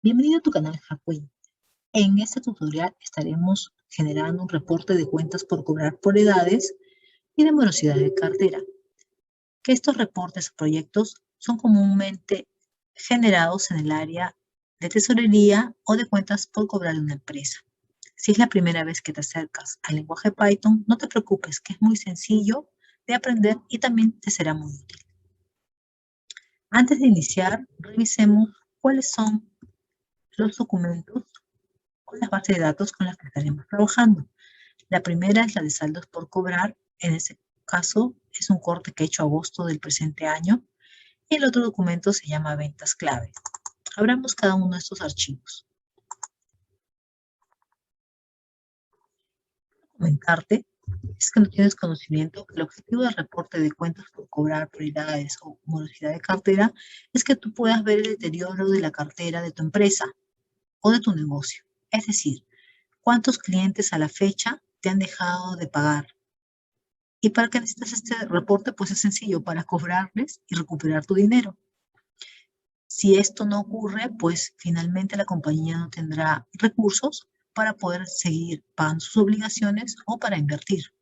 Bienvenido a tu canal Hackwin. En este tutorial estaremos generando un reporte de cuentas por cobrar por edades y de morosidad de cartera. Que estos reportes o proyectos son comúnmente generados en el área de tesorería o de cuentas por cobrar de una empresa. Si es la primera vez que te acercas al lenguaje Python, no te preocupes, que es muy sencillo de aprender y también te será muy útil. Antes de iniciar, revisemos cuáles son los documentos o las bases de datos con las que estaremos trabajando. La primera es la de saldos por cobrar. En ese caso, es un corte que he hecho a agosto del presente año. Y el otro documento se llama ventas clave. Abramos cada uno de estos archivos. Comentarte es que no tienes conocimiento que el objetivo del reporte de cuentas por cobrar, prioridades o morosidad de cartera es que tú puedas ver el deterioro de la cartera de tu empresa o de tu negocio. Es decir, cuántos clientes a la fecha te han dejado de pagar. ¿Y para qué necesitas este reporte? Pues es sencillo, para cobrarles y recuperar tu dinero. Si esto no ocurre, pues finalmente la compañía no tendrá recursos para poder seguir pagando sus obligaciones o para invertir.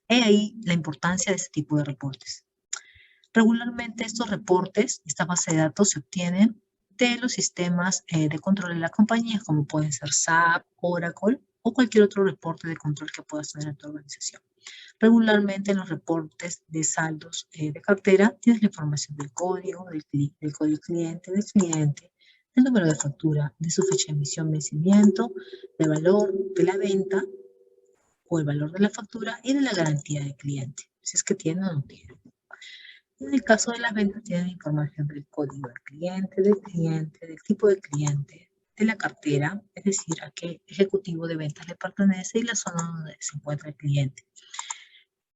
He ahí la importancia de este tipo de reportes. Regularmente estos reportes, esta base de datos se obtienen de los sistemas de control de la compañía, como pueden ser SAP, Oracle o cualquier otro reporte de control que puedas tener en tu organización. Regularmente en los reportes de saldos de cartera tienes la información del código cliente, del número de factura, de su fecha de emisión, vencimiento, del valor de la venta o el valor de la factura y de la garantía del cliente, si es que tiene o no tiene. En el caso de las ventas tienen información del código del tipo de cliente, de la cartera, es decir, a qué ejecutivo de ventas le pertenece y la zona donde se encuentra el cliente.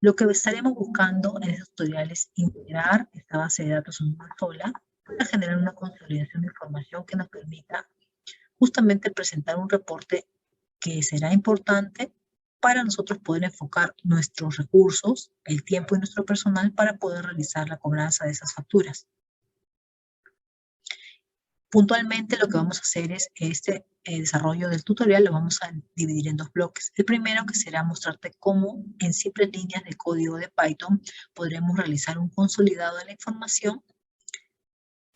Lo que estaremos buscando en este tutorial es integrar esta base de datos en una sola para generar una consolidación de información que nos permita justamente presentar un reporte que será importante para nosotros poder enfocar nuestros recursos, el tiempo y nuestro personal para poder realizar la cobranza de esas facturas. Puntualmente lo que vamos a hacer es este desarrollo del tutorial lo vamos a dividir en dos bloques. El primero que será mostrarte cómo en simples líneas de código de Python podremos realizar un consolidado de la información.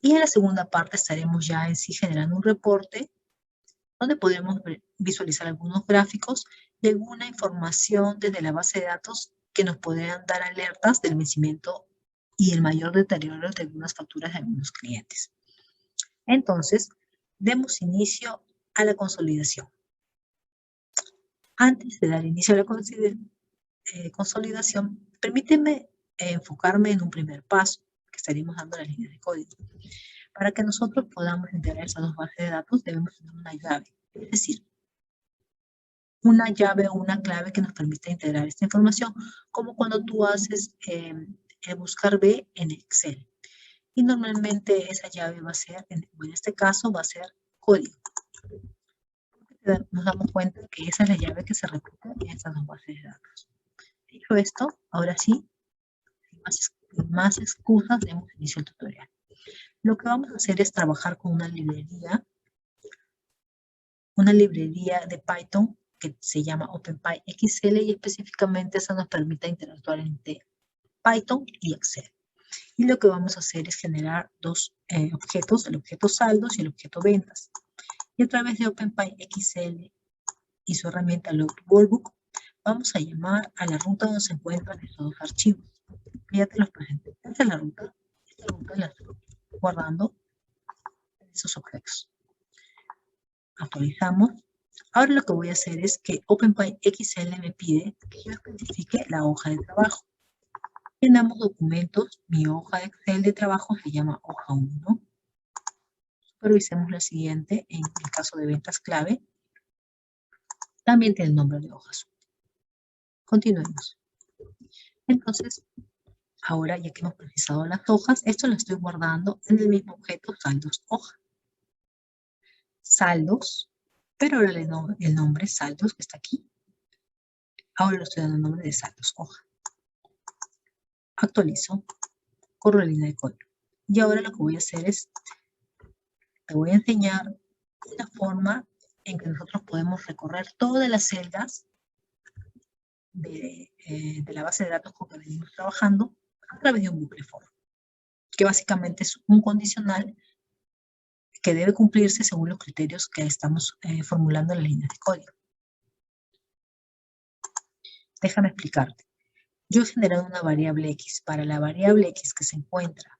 Y en la segunda parte estaremos ya en sí generando un reporte donde podremos visualizar algunos gráficos y alguna información desde la base de datos que nos podrían dar alertas del vencimiento y el mayor deterioro de algunas facturas de algunos clientes. Entonces, demos inicio a la consolidación. Antes de dar inicio a la consolidación, permíteme enfocarme en un primer paso, que estaríamos dando las líneas de código. Para que nosotros podamos integrar esas dos bases de datos, debemos tener una llave, es decir, una llave o una clave que nos permita integrar esta información, como cuando tú haces buscar B en Excel. Y normalmente esa llave va a ser, en este caso, va a ser código. Nos damos cuenta que esa es la llave que se repite en estas dos bases de datos. Dicho esto, ahora sí, sin más excusas, demos inicio al tutorial. Lo que vamos a hacer es trabajar con una librería de Python que se llama OpenPyXL y específicamente eso nos permite interactuar entre Python y Excel. Y lo que vamos a hacer es generar dos objetos, el objeto saldos y el objeto ventas. Y a través de OpenPyXL y su herramienta Workbook, vamos a llamar a la ruta donde se encuentran estos dos archivos. Ya te los presenté. Esta es la ruta. Esta ruta la estoy guardando en esos objetos. Actualizamos. Ahora lo que voy a hacer es que OpenPyXL me pide que yo especifique la hoja de trabajo. Llenamos documentos. Mi hoja de Excel de trabajo se llama hoja 1. Supervisemos la siguiente. En el caso de ventas clave, también tiene el nombre de hojas. Continuemos. Entonces, ahora ya que hemos precisado las hojas, esto lo estoy guardando en el mismo objeto saldos hoja. Saldos, pero ahora el nombre saldos que está aquí. Ahora le estoy dando el nombre de saldos hoja. Actualizo, corro la línea de código. Y ahora lo que voy a hacer es, te voy a enseñar la forma en que nosotros podemos recorrer todas las celdas de la base de datos con que venimos trabajando a través de un bucle for, que básicamente es un condicional que debe cumplirse según los criterios que estamos formulando en las líneas de código. Déjame explicarte. Yo he generado una variable X. Para la variable X que se encuentra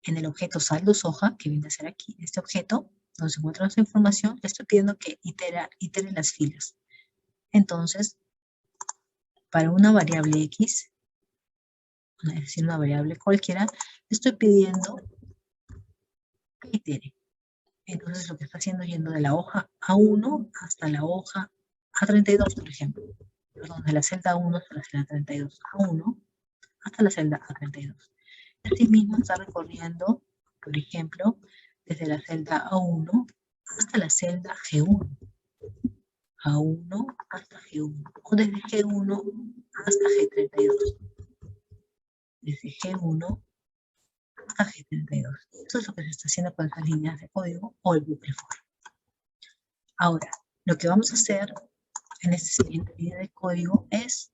en el objeto saldos hoja, que viene a ser aquí, este objeto, donde se encuentra nuestra información, le estoy pidiendo que itere las filas. Entonces, para una variable X, es decir, una variable cualquiera, le estoy pidiendo que itere. Entonces, lo que está haciendo es yendo de la hoja A1 hasta la hoja A32, por ejemplo. Perdón, de la celda 1 hasta la celda 32. A1 hasta la celda A32. Asimismo, está recorriendo, por ejemplo, desde la celda A1 hasta la celda G1. A1 hasta G1. O desde G1 hasta G32. Desde G1 hasta G32. Eso es lo que se está haciendo con estas líneas de código o el bucle for. Ahora, lo que vamos a hacer en esta siguiente línea de código es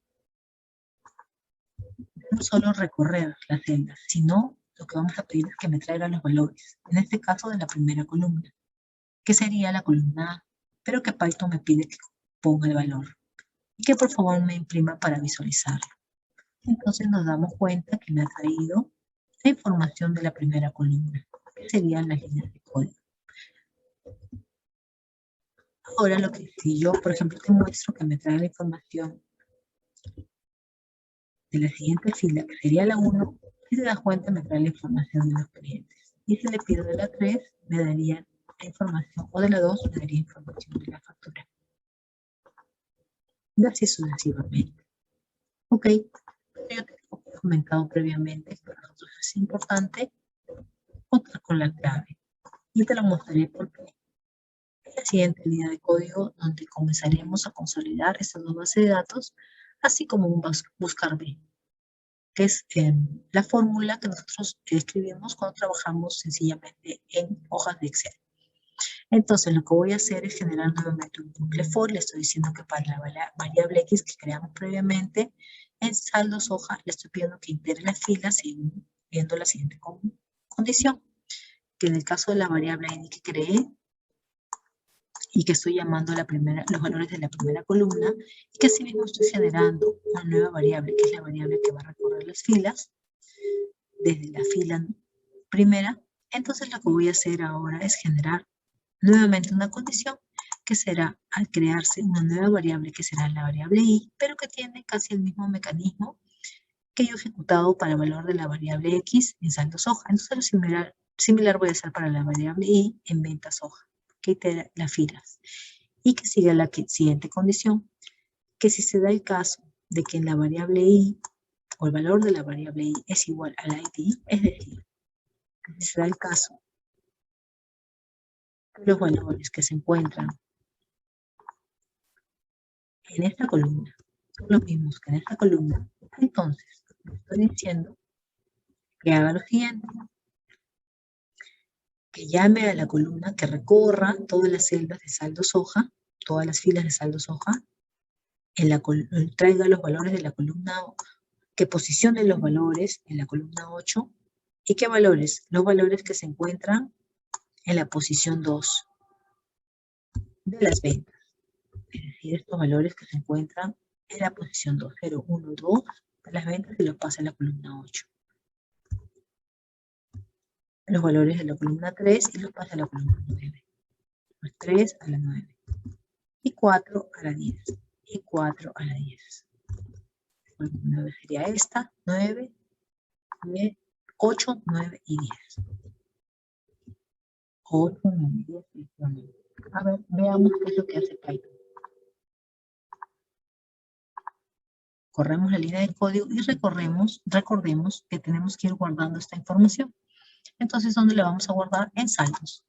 no solo recorrer las celdas, sino lo que vamos a pedir es que me traiga los valores. En este caso de la primera columna, que sería la columna A, pero que Python me pide que ponga el valor y que por favor me imprima para visualizarlo. Entonces nos damos cuenta que me ha traído la información de la primera columna, que serían las líneas de código. Ahora, si yo, por ejemplo, te muestro que me trae la información de la siguiente fila, que sería la 1, si te das cuenta me trae la información de los clientes. Y si le pido de la 3, me daría la información, o de la 2, me daría información de la factura. Y así sucesivamente. Ok, yo te he comentado previamente que para nosotros es importante contar con la clave. Y te lo mostraré por qué. En la siguiente línea de código, donde comenzaremos a consolidar estas dos bases de datos, así como un buscar B, que es la fórmula que nosotros escribimos cuando trabajamos sencillamente en hojas de Excel. Entonces, lo que voy a hacer es generar nuevamente un bucle for. Le estoy diciendo que para la variable X que creamos previamente, en saldos hoja, le estoy pidiendo que integre las filas siguiendo la siguiente condición. Que en el caso de la variable ID que creé, y que estoy llamando los valores de la primera columna, y que asimismo estoy generando una nueva variable, que es la variable que va a recorrer las filas, desde la fila primera. Entonces lo que voy a hacer ahora es generar nuevamente una condición, que será al crearse una nueva variable, que será la variable i, pero que tiene casi el mismo mecanismo que yo he ejecutado para el valor de la variable x en saldos hoja. Entonces lo similar voy a hacer para la variable i en ventas hoja, que itera las filas. Y que siga la siguiente condición, que si se da el caso de que en la variable i, o el valor de la variable i es igual al id, es decir, que si se da el caso que los valores que se encuentran en esta columna son los mismos que en esta columna, entonces le estoy diciendo que haga lo siguiente, que llame a la columna, que recorra todas las celdas de saldos hoja, todas las filas de saldos hoja, traiga los valores de la columna, que posicione los valores en la columna 8, ¿y qué valores? Los valores que se encuentran en la posición 2 de las ventas. Es decir, estos valores que se encuentran en la posición 2, 0, 1, 2 de las ventas, y los pasa a la columna 8. Los valores de la columna 3 y los pasa a la columna 9. Pues 3 a la 9. Y 4 a la 10. Y 4 a la 10. La columna 9 sería esta, 9, 10, 8, 9 y 10. 8, 9 y 10. A ver, veamos qué es lo que hace Python. Corremos la línea de código y recordemos que tenemos que ir guardando esta información. Entonces, ¿dónde la vamos a guardar? En saldos.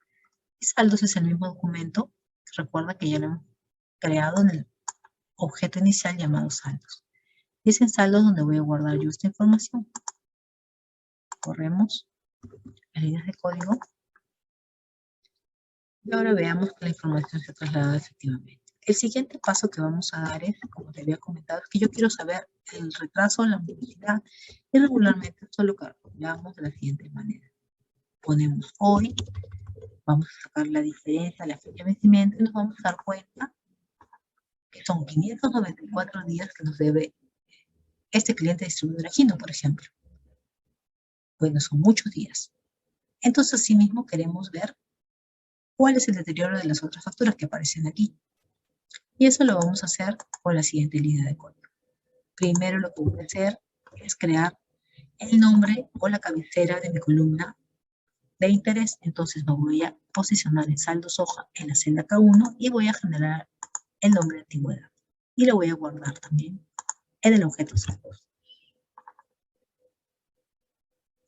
Y saldos es el mismo documento. Recuerda que ya lo hemos creado en el objeto inicial llamado saldos. Y es en saldos donde voy a guardar yo esta información. Corremos las líneas de código. Y ahora veamos que la información se ha trasladado efectivamente. El siguiente paso que vamos a dar es, como te había comentado, es que yo quiero saber el retraso, la velocidad, y regularmente esto lo calculamos de la siguiente manera. Ponemos hoy, vamos a sacar la diferencia, la fecha de vencimiento, y nos vamos a dar cuenta que son 594 días que nos debe este cliente distribuidor Aquino, por ejemplo. Bueno, son muchos días. Entonces, asimismo, queremos ver cuál es el deterioro de las otras facturas que aparecen aquí. Y eso lo vamos a hacer con la siguiente línea de código. Primero lo que voy a hacer es crear el nombre o la cabecera de mi columna de interés. Entonces me voy a posicionar en saldos hoja en la celda K1 y voy a generar el nombre de antigüedad. Y lo voy a guardar también en el objeto saldos.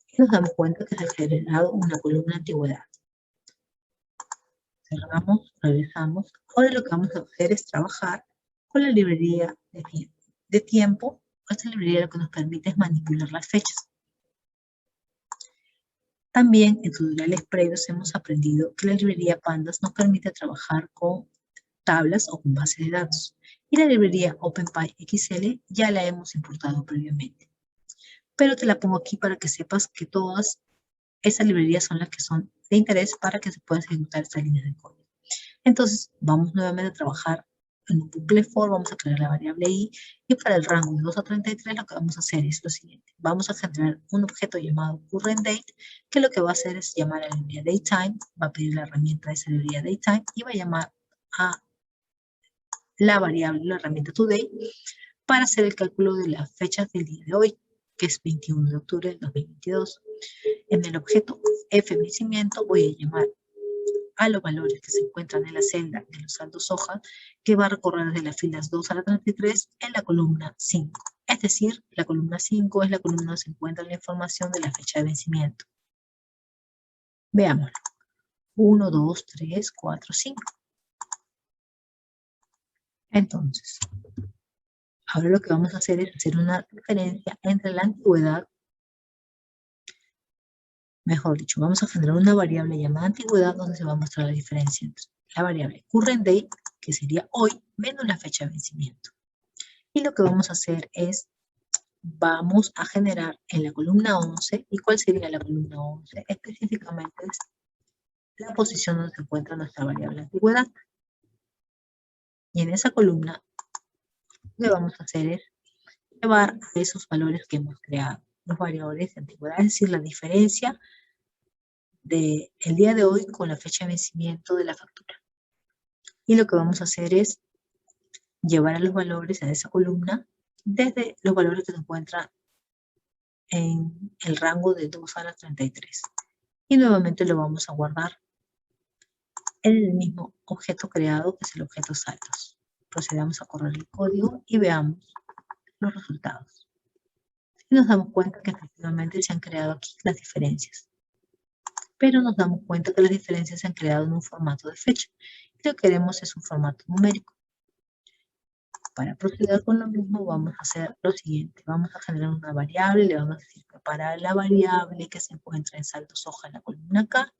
Y nos damos cuenta que se ha generado una columna de antigüedad. Cerramos, regresamos. Ahora lo que vamos a hacer es trabajar con la librería de tiempo. Esta librería lo que nos permite es manipular las fechas. También en tutoriales previos hemos aprendido que la librería Pandas nos permite trabajar con tablas o con bases de datos. Y la librería OpenPyXL ya la hemos importado previamente. Pero te la pongo aquí para que sepas que todas esas librerías son las que son de interés para que se pueda ejecutar esta línea de código. Entonces, vamos nuevamente a trabajar en un bucle for, vamos a crear la variable i, y para el rango de 2 a 33 lo que vamos a hacer es lo siguiente. Vamos a generar un objeto llamado currentDate, que lo que va a hacer es llamar a la librería datetime, va a pedir la herramienta de esa librería datetime, y va a llamar a la variable, la herramienta today, para hacer el cálculo de las fechas del día de hoy, que es 21 de octubre del 2022. En el objeto fvencimiento voy a llamar a los valores que se encuentran en la celda de los saldos hoja, que va a recorrer desde las filas 2 a la 33 en la columna 5. Es decir, la columna 5 es la columna donde se encuentra la información de la fecha de vencimiento. Veámoslo. 1, 2, 3, 4, 5. Entonces, ahora lo que vamos a hacer es hacer una diferencia entre la antigüedad. Mejor dicho, vamos a generar una variable llamada antigüedad donde se va a mostrar la diferencia entre la variable current date, que sería hoy, menos la fecha de vencimiento. Y lo que vamos a hacer es, vamos a generar en la columna 11, ¿y cuál sería la columna 11? Específicamente es la posición donde se encuentra nuestra variable antigüedad. Y en esa columna, lo que vamos a hacer es llevar a esos valores que hemos creado, los variables de antigüedad, es decir, la diferencia del día de hoy con la fecha de vencimiento de la factura. Y lo que vamos a hacer es llevar a los valores a esa columna desde los valores que se encuentran en el rango de 2 a la 33. Y nuevamente lo vamos a guardar en el mismo objeto creado, que es el objeto saldos. Procedamos a correr el código y veamos los resultados. Y nos damos cuenta que efectivamente se han creado aquí las diferencias. Pero nos damos cuenta que las diferencias se han creado en un formato de fecha. Y lo que queremos es un formato numérico. Para proceder con lo mismo vamos a hacer lo siguiente. Vamos a generar una variable, le vamos a decir que para la variable que se encuentra en saldos hoja en la columna K,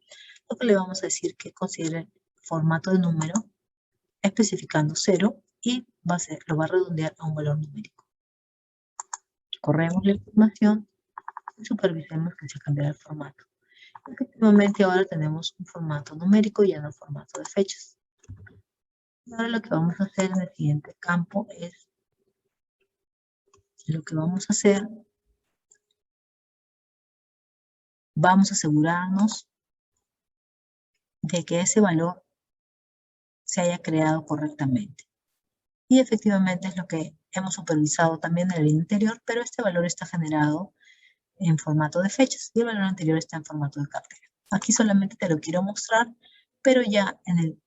lo que le vamos a decir que considere el formato de número, especificando 0, y lo va a redondear a un valor numérico. Corremos la información y supervisemos que se cambiará el formato. Efectivamente ahora tenemos un formato numérico y ya no un formato de fechas. Y ahora lo que vamos a hacer en el siguiente campo es, vamos a asegurarnos de que ese valor se haya creado correctamente. Y efectivamente es lo que hemos supervisado también en la línea anterior, pero este valor está generado en formato de fechas y el valor anterior está en formato de cartera. Aquí solamente te lo quiero mostrar, pero ya en el,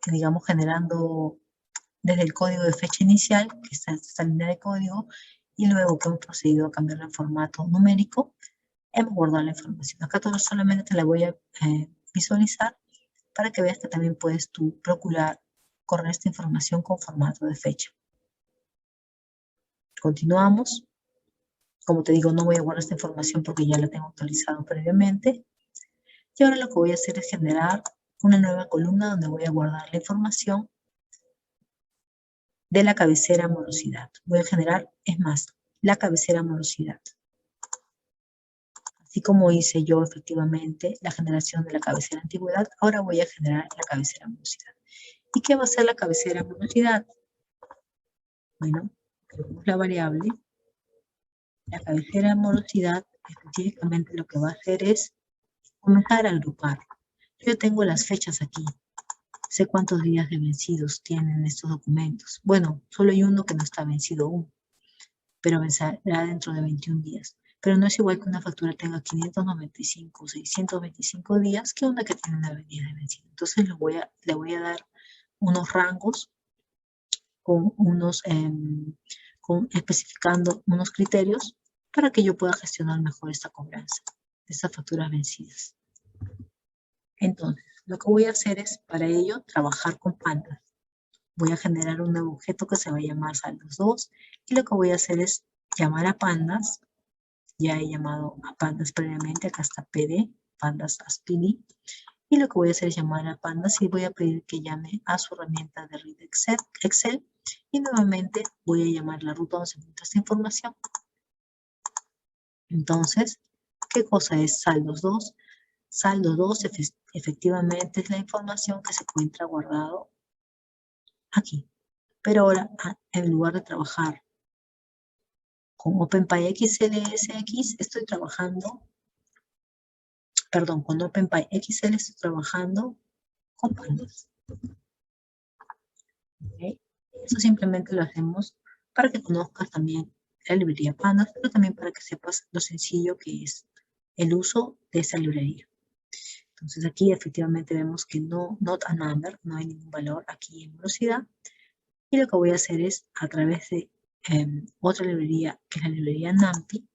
digamos, generando desde el código de fecha inicial, que está esta línea de código, y luego que hemos procedido a cambiarlo en formato numérico, hemos guardado la información. Acá solamente te la voy a visualizar para que veas que también puedes tú procurar correr esta información con formato de fecha. Continuamos. Como te digo, no voy a guardar esta información porque ya la tengo actualizada previamente. Y ahora lo que voy a hacer es generar una nueva columna donde voy a guardar la información de la cabecera morosidad. Voy a generar, es más, la cabecera morosidad. Así como hice yo efectivamente la generación de la cabecera antigüedad, ahora voy a generar la cabecera morosidad. ¿Y qué va a ser la cabecera morosidad? Bueno, tenemos la variable. La cabecera morosidad específicamente lo que va a hacer es comenzar a agrupar. Yo tengo las fechas aquí. Sé cuántos días de vencidos tienen estos documentos. Bueno, solo hay uno que no está vencido aún, pero vencerá dentro de 21 días. Pero no es igual que una factura tenga 595 o 625 días que una que tiene 9 días de vencido. Entonces le voy a dar unos rangos con especificando unos criterios para que yo pueda gestionar mejor esta cobranza de estas facturas vencidas. Entonces, lo que voy a hacer es, para ello, trabajar con pandas. Voy a generar un nuevo objeto que se va a llamar saldos2 y lo que voy a hacer es llamar a pandas. Ya he llamado a pandas previamente, acá está PD, pandas aspidi. Y lo que voy a hacer es llamar a pandas y voy a pedir que llame a su herramienta de read Excel. Y nuevamente voy a llamar la ruta donde se encuentra esta información. Entonces, ¿qué cosa es saldos2? Saldo2 efectivamente es la información que se encuentra guardado aquí. Pero ahora, en lugar de trabajar con OpenPy XLSX, estoy trabajando, perdón, con OpenPy XL estoy trabajando con pandas. ¿Okay? Eso simplemente lo hacemos para que conozcas también la librería pandas, pero también para que sepas lo sencillo que es el uso de esa librería. Entonces aquí efectivamente vemos que not a number, no hay ningún valor aquí en velocidad. Y lo que voy a hacer es, a través de otra librería, que es la librería NumPy,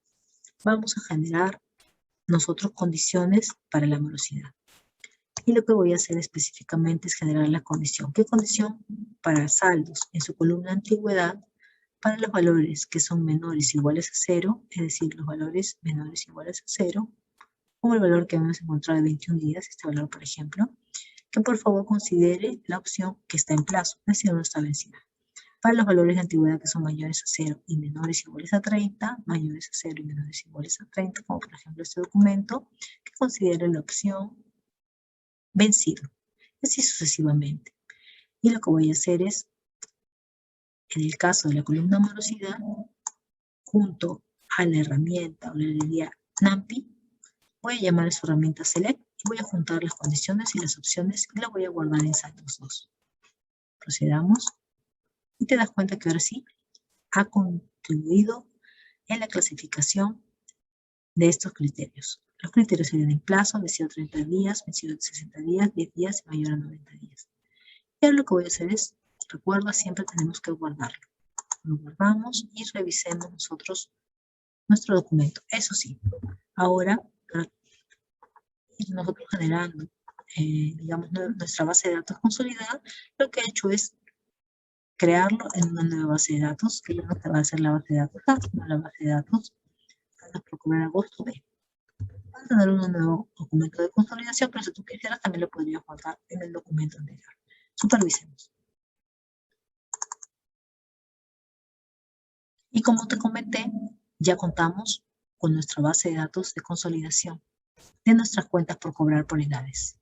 vamos a generar nosotros condiciones para la velocidad. Y lo que voy a hacer específicamente es generar la condición. ¿Qué condición? Para saldos en su columna antigüedad, para los valores que son menores o iguales a 0, es decir, los valores menores o iguales a 0, como el valor que hemos encontrado de 21 días, este valor por ejemplo, que por favor considere la opción que está en plazo, es decir, no está vencida. Para los valores de antigüedad que son mayores a 0 y menores o iguales a 30, mayores a 0 y menores o iguales a 30, como por ejemplo este documento, que considere la opción vencido, así sucesivamente. Y lo que voy a hacer es, en el caso de la columna morosidad, junto a la herramienta o la librería NumPy, voy a llamar a su herramienta select y voy a juntar las condiciones y las opciones y la voy a guardar en saldos2. Procedamos y te das cuenta que ahora sí ha contribuido en la clasificación de estos criterios. Los criterios serían en plazo, vencido 30 días, vencido 60 días, 10 días y mayor a 90 días. Y ahora lo que voy a hacer es, recuerda, siempre tenemos que guardarlo. Lo guardamos y revisemos nosotros nuestro documento. Eso sí, ahora, para ir nosotros generando, digamos, nuestra base de datos consolidada, lo que he hecho es crearlo en una nueva base de datos, que ya no va a ser la base de datos A, sino la base de datos para agosto B. Vas a tener un nuevo documento de consolidación, pero si tú quisieras también lo podrías guardar en el documento anterior. Supervisemos. Y como te comenté, ya contamos con nuestra base de datos de consolidación de nuestras cuentas por cobrar por unidades.